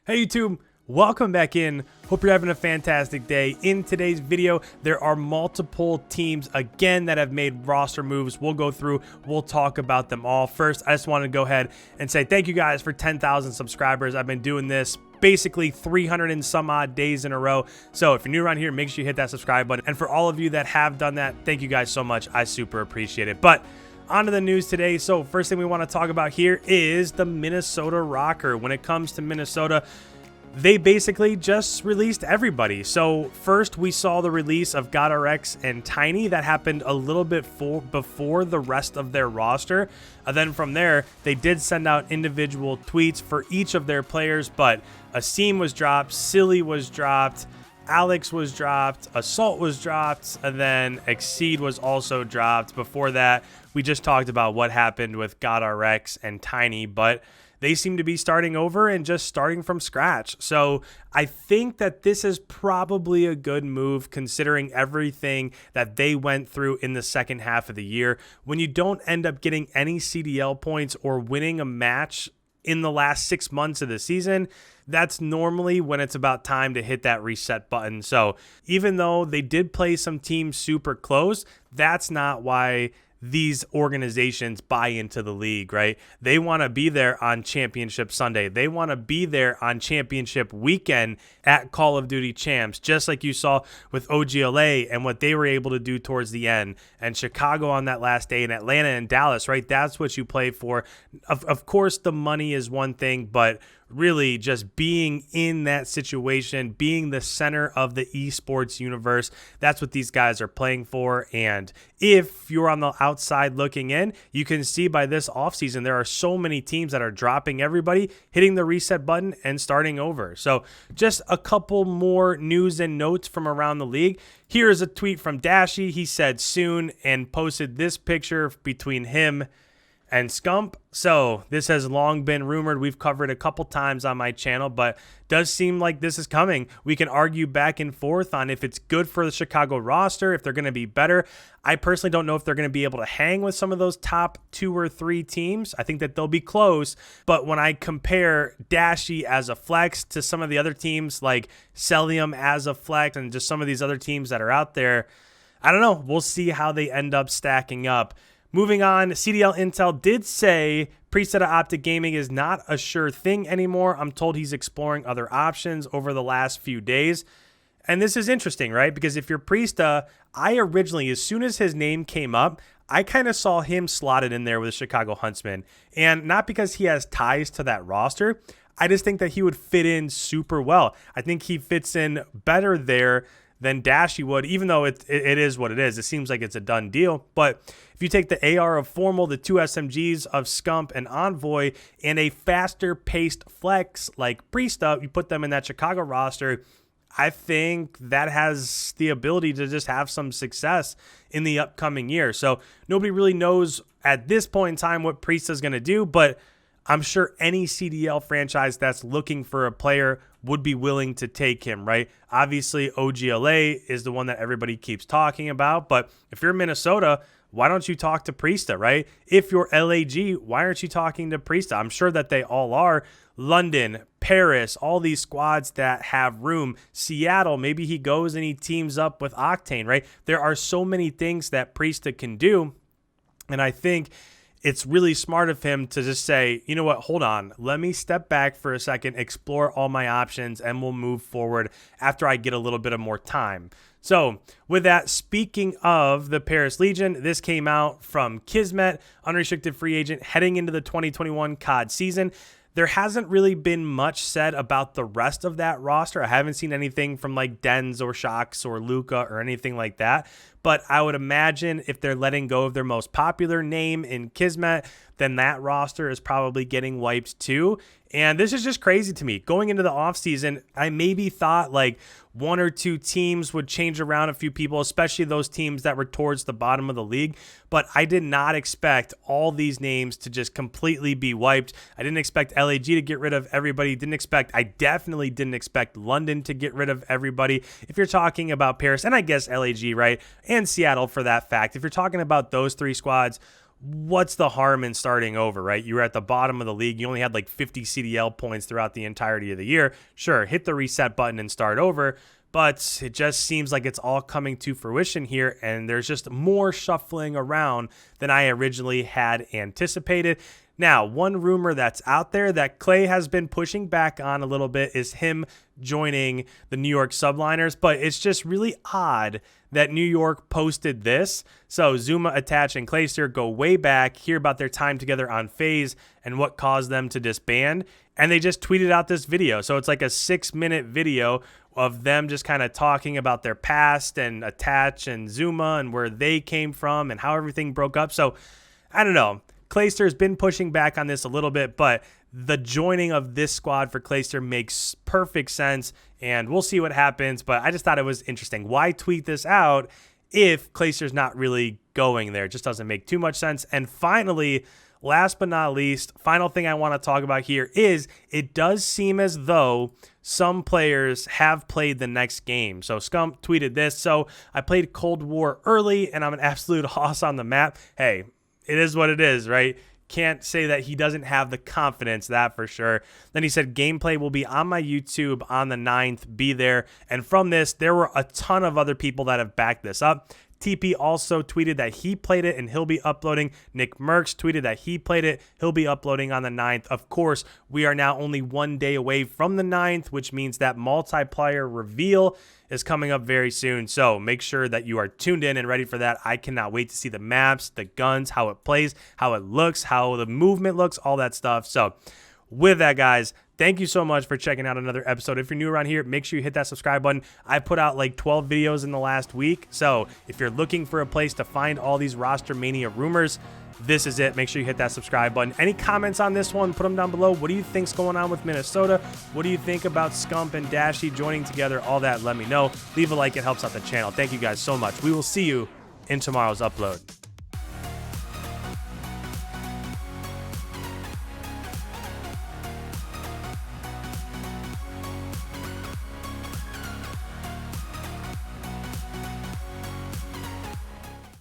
Hey YouTube, welcome back in. Hope you're having a fantastic day. In today's video, there are multiple teams again that have made roster moves. We'll go through, we'll talk about them all. First, I just want to go ahead and say thank you guys for 10,000 subscribers. I've been doing this basically 300 and some odd days in a row. So if you're new around here, make sure you hit that subscribe button. And for all of you that have done that, thank you guys so much. I super appreciate it. But on to the news today. So first thing we want to talk about here is the Minnesota ROKKR. When it comes to Minnesota, they basically just released everybody. So first we saw the release of GodRx and Tiny. That happened a little bit before the rest of their roster. Then from there, they did send out individual tweets for each of their players, but Asim was dropped, Silly was dropped, Alex was dropped, Assault was dropped, and then Exceed was also dropped. Before that, we just talked about what happened with GodRx and Tiny, but they seem to be starting over and just starting from scratch. So I think that this is probably a good move considering everything that they went through in the second half of the year. When you don't end up getting any CDL points or winning a match in the last 6 months of the season, that's normally when it's about time to hit that reset button. So even though they did play some teams super close, that's not why these organizations buy into the league, right? They want to be there on Championship Sunday. They want to be there on Championship Weekend at Call of Duty Champs, just like you saw with OGLA and what they were able to do towards the end, and Chicago on that last day, and Atlanta and Dallas, right? That's what you play for. Of course, the money is one thing, but really just being in that situation, being the center of the esports universe, that's what these guys are playing for. And if you're on the outside looking in, you can see by this offseason, there are so many teams that are dropping everybody, hitting the reset button, and starting over. So just a couple more news and notes from around the league. Here is a tweet from Dashy. He said soon and posted this picture between him and Scump. So this has long been rumored. We've covered a couple times on my channel, but does seem like this is coming. We can argue back and forth on if it's good for the Chicago roster, if they're going to be better. I personally don't know if they're going to be able to hang with some of those top 2 or 3 teams. I think that they'll be close, but when I compare Dashy as a flex to some of the other teams like Celium as a flex and just some of these other teams that are out there, I don't know. We'll see how they end up stacking up. Moving on, CDL Intel did say Priestahh Optic Gaming is not a sure thing anymore. I'm told he's exploring other options over the last few days. And this is interesting, right? Because if you're Priestahh, I originally, as soon as his name came up, I kind of saw him slotted in there with the Chicago Huntsmen. And not because he has ties to that roster, I just think that he would fit in super well. I think he fits in better there than Dashy would, even though it is what it is. It seems like it's a done deal. But if you take the AR of Formal, the 2 SMGs of Scump and Envoy, and a faster paced flex like Priestahh, you put them in that Chicago roster, I think that has the ability to just have some success in the upcoming year. So nobody really knows at this point in time what Priestahh is going to do, but I'm sure any CDL franchise that's looking for a player would be willing to take him, right? Obviously, OGLA is the one that everybody keeps talking about, but if you're Minnesota, why don't you talk to Priestahh, right? If you're LAG, why aren't you talking to Priestahh? I'm sure that they all are. London, Paris, all these squads that have room. Seattle, maybe he goes and he teams up with Octane, right? There are so many things that Priestahh can do, and I think it's really smart of him to just say, you know what, hold on, let me step back for a second, explore all my options, and we'll move forward after I get a little bit of more time. So with that, speaking of the Paris Legion, this came out from Kismet, unrestricted free agent, heading into the 2021 COD season. There hasn't really been much said about the rest of that roster. I haven't seen anything from like Dens or Shocks or Luca or anything like that. But I would imagine if they're letting go of their most popular name in Kismet, then that roster is probably getting wiped too. And this is just crazy to me. Going into the offseason, I maybe thought like 1 or 2 teams would change around a few people, especially those teams that were towards the bottom of the league. But I did not expect all these names to just completely be wiped. I didn't expect LAG to get rid of everybody. I definitely didn't expect London to get rid of everybody. If you're talking about Paris, and I guess LAG, right? And Seattle for that fact. If you're talking about those 3 squads, what's the harm in starting over, right? You were at the bottom of the league. You only had like 50 CDL points throughout the entirety of the year. Sure, hit the reset button and start over. But it just seems like it's all coming to fruition here, and there's just more shuffling around than I originally had anticipated. Now, one rumor that's out there that Clay has been pushing back on a little bit is him joining the New York Subliners, but it's just really odd that New York posted this. So Zuma, Attach, and Clayster go way back, hear about their time together on FaZe and what caused them to disband, and they just tweeted out this video. So it's like a 6-minute video of them just kind of talking about their past and Attach and Zuma and where they came from and how everything broke up. So I don't know. Clayster's been pushing back on this a little bit, but the joining of this squad for Clayster makes perfect sense, and we'll see what happens. But I just thought it was interesting. Why tweet this out if Clayster's not really going there? It just doesn't make too much sense. And finally, last but not least, final thing I want to talk about here is it does seem as though some players have played the next game. So Scump tweeted this. So I played Cold War early, and I'm an absolute hoss on the map. Hey, it is what it is, right? Can't say that he doesn't have the confidence, that for sure. Then he said, gameplay will be on my YouTube on the 9th. Be there. And from this, there were a ton of other people that have backed this up. TP also tweeted that he played it and he'll be uploading. Nick Merckx tweeted that he played it. He'll be uploading on the 9th. Of course, we are now only 1 day away from the 9th, which means that multiplayer reveal is coming up very soon. So make sure that you are tuned in and ready for that. I cannot wait to see the maps, the guns, how it plays, how it looks, how the movement looks, all that stuff. So with that, guys, thank you so much for checking out another episode. If you're new around here, make sure you hit that subscribe button. I put out like 12 videos in the last week. So if you're looking for a place to find all these roster mania rumors, this is it. Make sure you hit that subscribe button. Any comments on this one, put them down below. What do you think's going on with Minnesota? What do you think about Scump and Dashy joining together? All that, let me know. Leave a like. It helps out the channel. Thank you guys so much. We will see you in tomorrow's upload.